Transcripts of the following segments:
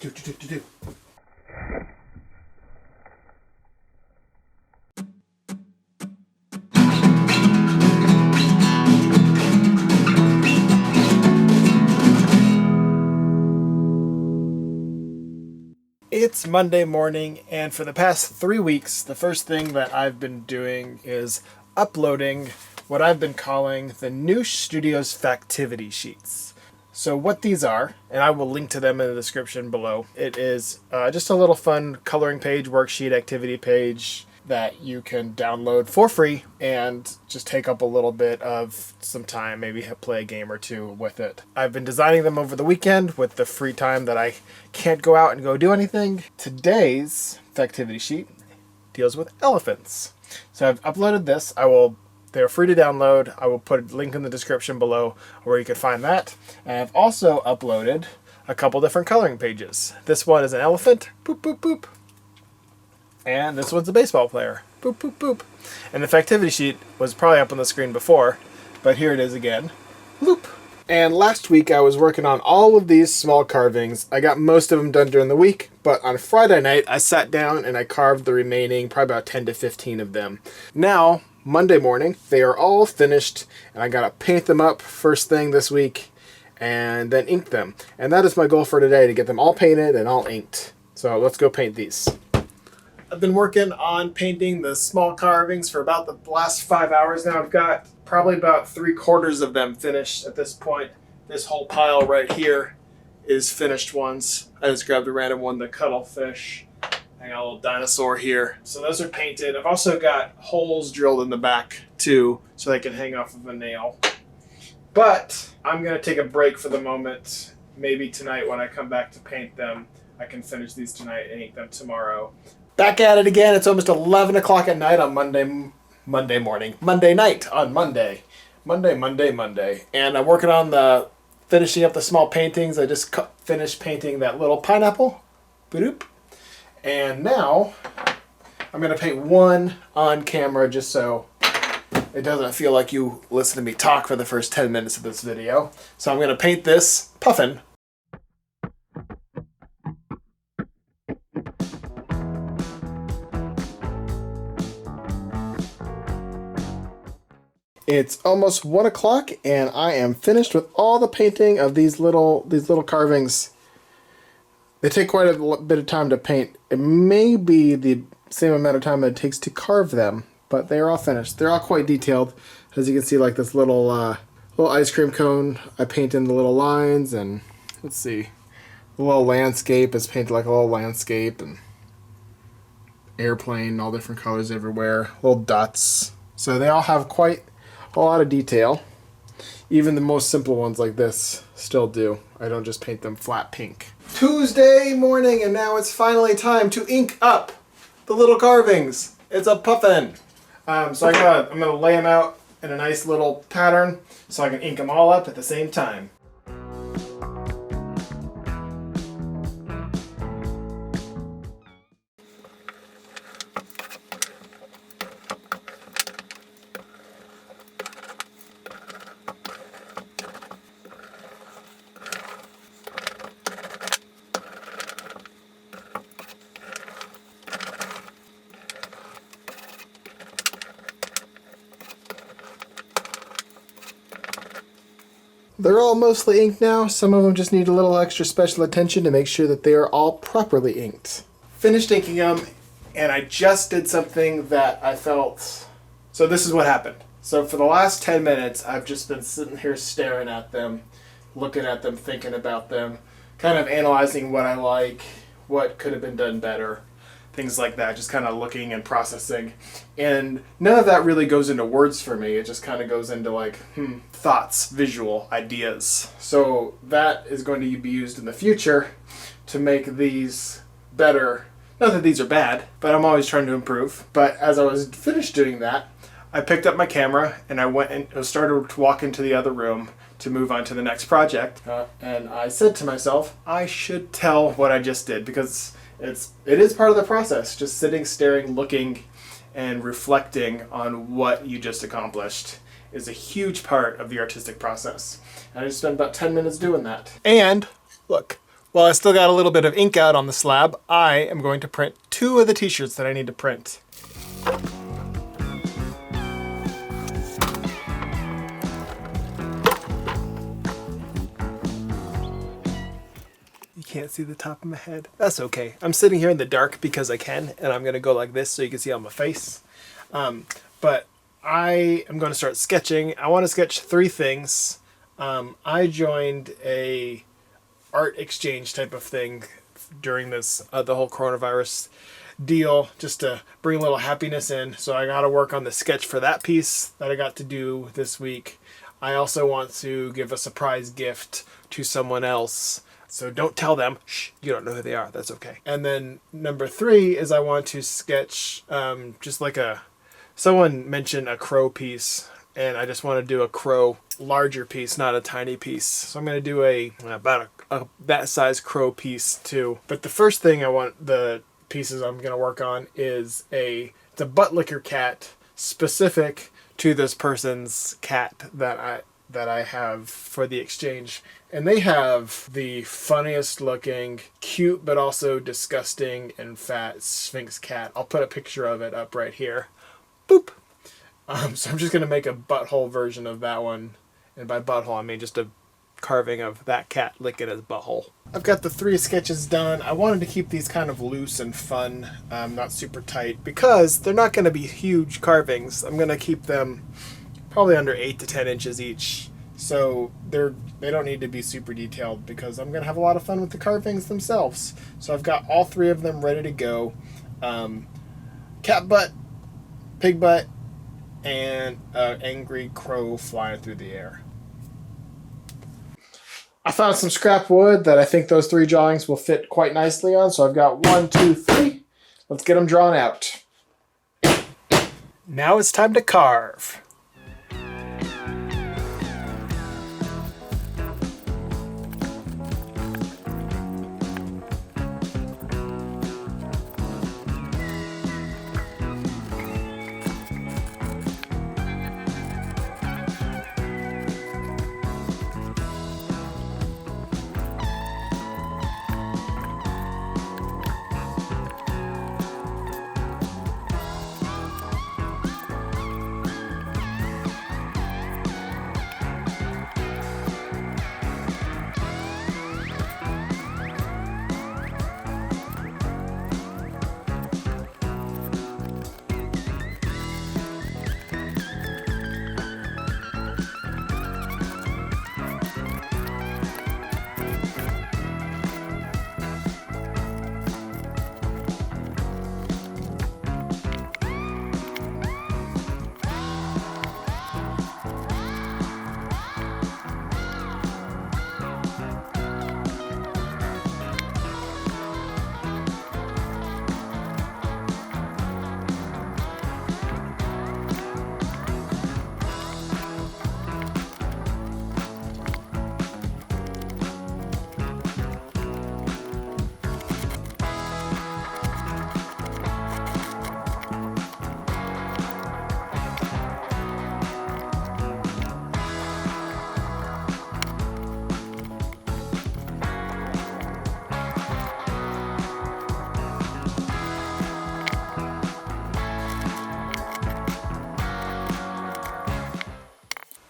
Do. It's Monday morning, and for the past 3 weeks, the first thing that I've been doing is uploading what I've been calling the Noosh Studios Factivity Sheets. So what these are, and I will link to them in the description below, it is just a little fun coloring page, worksheet, activity page that you can download for free and just take up a little bit of some time, maybe play a game or two with it. I've been designing them over the weekend with the free time that I can't go out and go do anything. Today's Factivity sheet deals with elephants. So I've uploaded this. They're free to download. I will put a link in the description below where you can find that. And I've also uploaded a couple different coloring pages. This one is an elephant, boop, boop, boop. And this one's a baseball player, boop, boop, boop. And the Factivity sheet was probably up on the screen before, but here it is again, loop. And last week I was working on all of these small carvings. I got most of them done during the week, but on Friday night I sat down and I carved the remaining, probably about 10 to 15 of them. Now, Monday morning, they are all finished, and I gotta paint them up first thing this week, and then ink them. And that is my goal for today, to get them all painted and all inked. So let's go paint these. I've been working on painting the small carvings for about the last 5 hours now. I've got probably about 3/4 of them finished at this point. This whole pile right here is finished ones. I just grabbed a random one, the cuttlefish. I got a little dinosaur here. So those are painted. I've also got holes drilled in the back too, so they can hang off of a nail. But I'm gonna take a break for the moment. Maybe tonight when I come back to paint them, I can finish these tonight and ink them tomorrow. Back at it again. It's almost 11 o'clock at night on Monday night on Monday. Monday. And I'm working on finishing up the small paintings. I just finished painting that little pineapple. Boop. And now I'm going to paint one on camera just so it doesn't feel like you listen to me talk for the first 10 minutes of this video. So I'm going to paint this puffin. It's almost 1 o'clock and I am finished with all the painting of these little carvings. They take quite a bit of time to paint. It may be the same amount of time that it takes to carve them, but they are all finished. They're all quite detailed. As you can see, like this little ice cream cone, I paint in the little lines, and let's see, the little landscape is painted like a little landscape, and airplane, all different colors everywhere, little dots. So they all have quite a lot of detail. Even the most simple ones like this still do. I don't just paint them flat pink. Tuesday morning, and now it's finally time to ink up the little carvings. It's a puffin. So I'm gonna lay them out in a nice little pattern so I can ink them all up at the same time. They're all mostly inked now. Some of them just need a little extra special attention to make sure that they are all properly inked. Finished inking them, and I just did something that I felt... So this is what happened. So for the last 10 minutes, I've just been sitting here staring at them, looking at them, thinking about them, kind of analyzing what I like, what could have been done better, things like that, just kind of looking and processing. And none of that really goes into words for me. It just kind of goes into like, thoughts, visual ideas. So that is going to be used in the future to make these better. Not that these are bad, but I'm always trying to improve. But as I was finished doing that, I picked up my camera and I went and started to walk into the other room to move on to the next project. And I said to myself, I should tell what I just did, because it is part of the process, just sitting, staring, looking, and reflecting on what you just accomplished is a huge part of the artistic process. And I just spent about 10 minutes doing that. And look, Well, I still got a little bit of ink out on the slab. I am going to print 2 of the t-shirts that I need to print. You can't see the top of my head. That's okay. I'm sitting here in the dark because I can, and I'm going to go like this so you can see on my face. But I am going to start sketching. I want to sketch 3 things. I joined a art exchange type of thing during this the whole coronavirus deal, just to bring a little happiness in. So I got to work on the sketch for that piece that I got to do this week. I also want to give a surprise gift to someone else. So don't tell them. Shh, you don't know who they are. That's okay. And then number 3 is I want to sketch just like someone mentioned a crow piece, and I just want to do a crow larger piece, not a tiny piece. So I'm going to do about a that size crow piece too. But the first thing I want, the pieces I'm going to work on is it's a butt licker cat specific to this person's cat that I have for the exchange. And they have the funniest looking, cute, but also disgusting and fat Sphinx cat. I'll put a picture of it up right here. Boop. So I'm just going to make a butthole version of that one. And by butthole, I mean just a carving of that cat licking his butthole. I've got the 3 sketches done. I wanted to keep these kind of loose and fun, not super tight, because they're not going to be huge carvings. I'm going to keep them probably under 8 to 10 inches each. So they don't need to be super detailed because I'm going to have a lot of fun with the carvings themselves. So I've got all 3 of them ready to go. Cat butt, pig butt, and an angry crow flying through the air. I found some scrap wood that I think those 3 drawings will fit quite nicely on. So I've got 1, 2, 3. Let's get them drawn out. Now it's time to carve.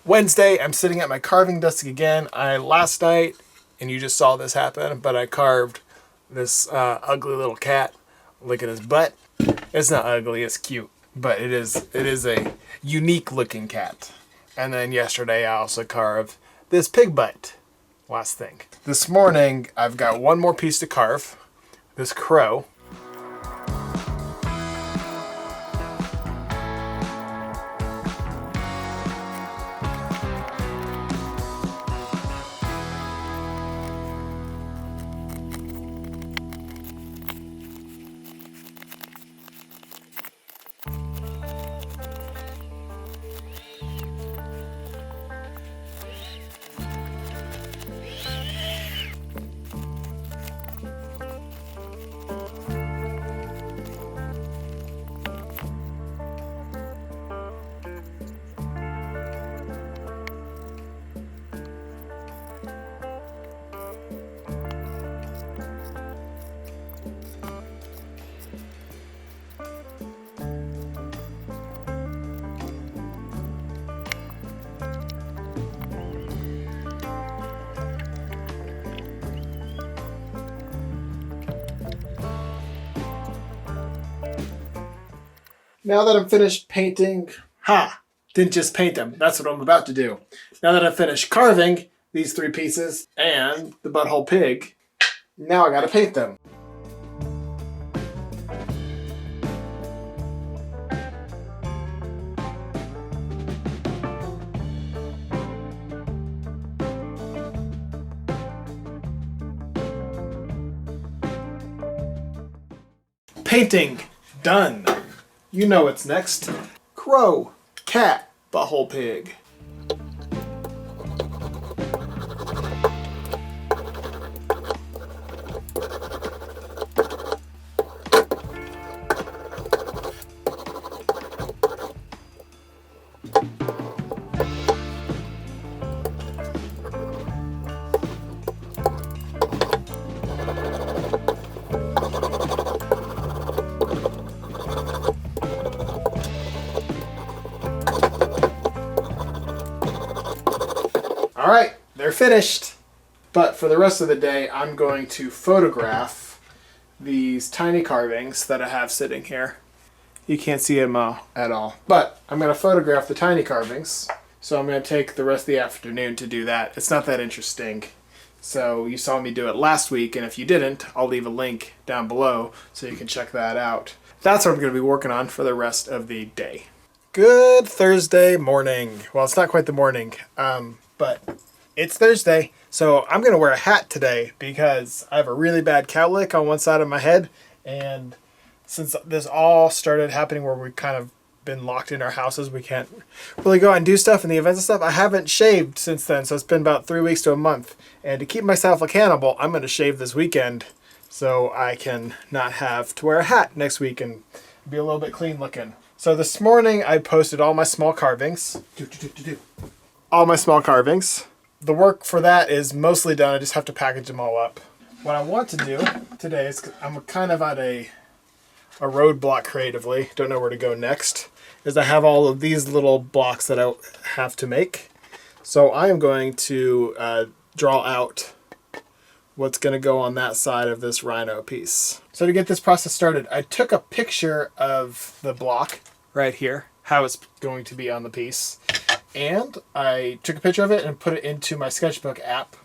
Wednesday, I'm sitting at my carving desk again. Last night, and you just saw this happen, but I carved this ugly little cat licking his butt. It's not ugly, it's cute, but it is a unique looking cat. And then yesterday I also carved this pig butt. Last thing. This morning I've got one more piece to carve. This crow. Now that I'm finished painting, didn't just paint them. That's what I'm about to do. Now that I've finished carving these 3 pieces and the butthole pig, now I gotta paint them. Painting done. You know what's next. Crow, cat, butthole pig. All right, they're finished. But for the rest of the day, I'm going to photograph these tiny carvings that I have sitting here. You can't see them at all. But I'm going to photograph the tiny carvings. So I'm going to take the rest of the afternoon to do that. It's not that interesting. So you saw me do it last week, and if you didn't, I'll leave a link down below so you can check that out. That's what I'm going to be working on for the rest of the day. Good Thursday morning. Well, it's not quite the morning, but it's Thursday. So I'm going to wear a hat today because I have a really bad cowlick on one side of my head. And since this all started happening where we've kind of been locked in our houses, we can't really go out and do stuff and the events and stuff, I haven't shaved since then. So it's been about 3 weeks to a month. And to keep myself accountable, I'm going to shave this weekend so I can not have to wear a hat next week and be a little bit clean looking. So this morning I posted all my small carvings. All my small carvings. The work for that is mostly done. I just have to package them all up. What I want to do today is, I'm kind of at a roadblock creatively, don't know where to go next, is I have all of these little blocks that I have to make. So I am going to draw out what's going to go on that side of this Rhino piece. So to get this process started, I took a picture of the block right here, how it's going to be on the piece. And I took a picture of it and put it into my sketchbook app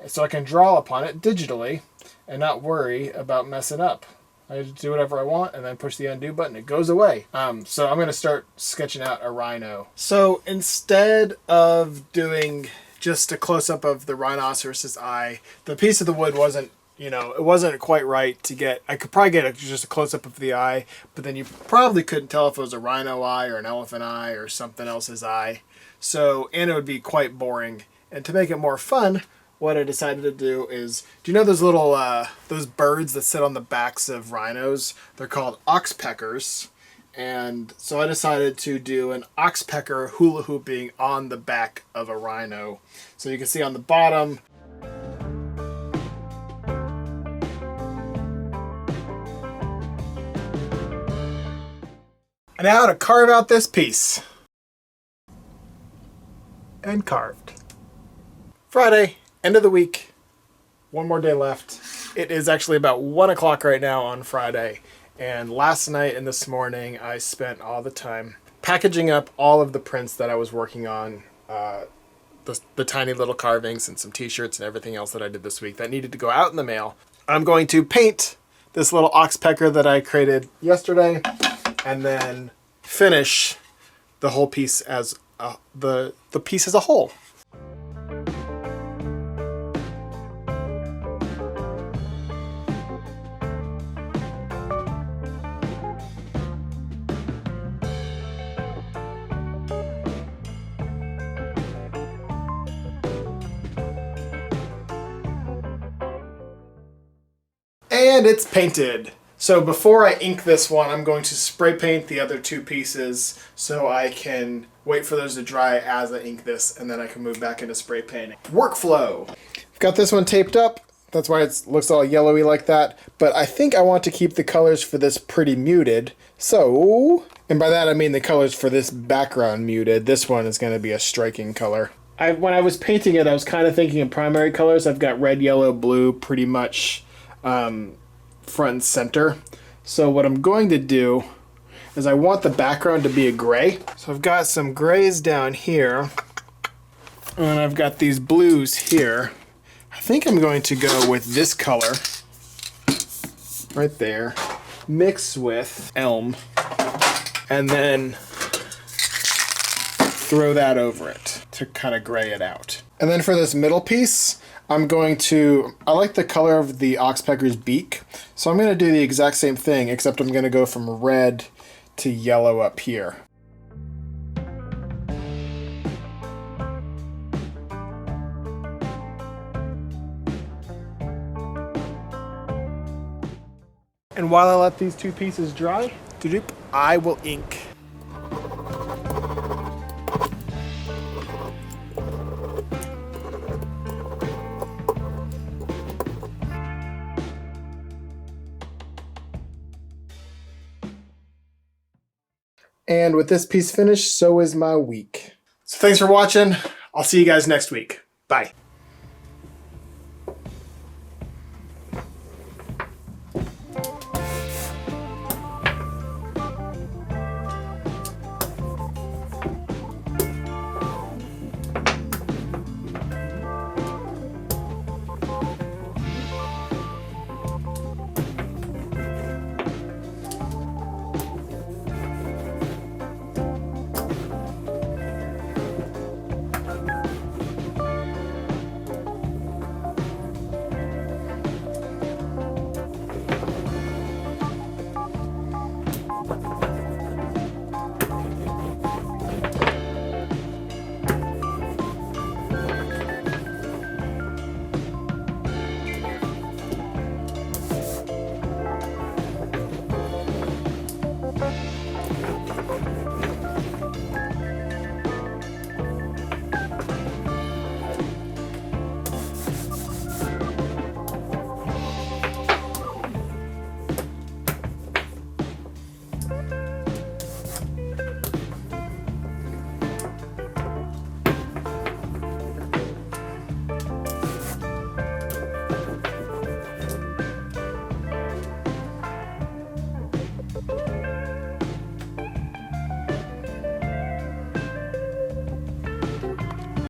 so I can draw upon it digitally and not worry about messing up. I just do whatever I want and then push the undo button. It goes away. So I'm going to start sketching out a rhino. So instead of doing just a close-up of the rhinoceros's eye, the piece of the wood wasn't, it wasn't quite right to get. I could probably get just a close-up of the eye, but then you probably couldn't tell if it was a rhino eye or an elephant eye or something else's eye. So, and it would be quite boring. And to make it more fun, what I decided to do is, do you know those little, those birds that sit on the backs of rhinos? They're called oxpeckers. And so I decided to do an oxpecker hula hooping on the back of a rhino. So you can see on the bottom. And now to carve out this piece. And carved. Friday, end of the week. One more day left. It is actually about 1 o'clock right now on Friday. And last night and this morning, I spent all the time packaging up all of the prints that I was working on. The tiny little carvings and some t-shirts and everything else that I did this week that needed to go out in the mail. I'm going to paint this little oxpecker that I created yesterday and then finish the whole piece as the piece as a whole. And it's painted. So before I ink this one, I'm going to spray paint the other 2 pieces so I can wait for those to dry as I ink this, and then I can move back into spray painting. Workflow. I've got this one taped up. That's why it looks all yellowy like that. But I think I want to keep the colors for this pretty muted. So, and by that I mean the colors for this background muted. This one is going to be a striking color. When I was painting it, I was kind of thinking of primary colors. I've got red, yellow, blue pretty much front and center. So what I'm going to do, is I want the background to be a gray. So I've got some grays down here, and I've got these blues here. I think I'm going to go with this color right there, mix with elm, and then throw that over it to kind of gray it out. And then for this middle piece, I like the color of the oxpecker's beak, so I'm going to do the exact same thing, except I'm going to go from red to yellow up here. And while I let these two pieces dry, I will ink. And with this piece finished, so is my week. So thanks for watching. I'll see you guys next week. Bye.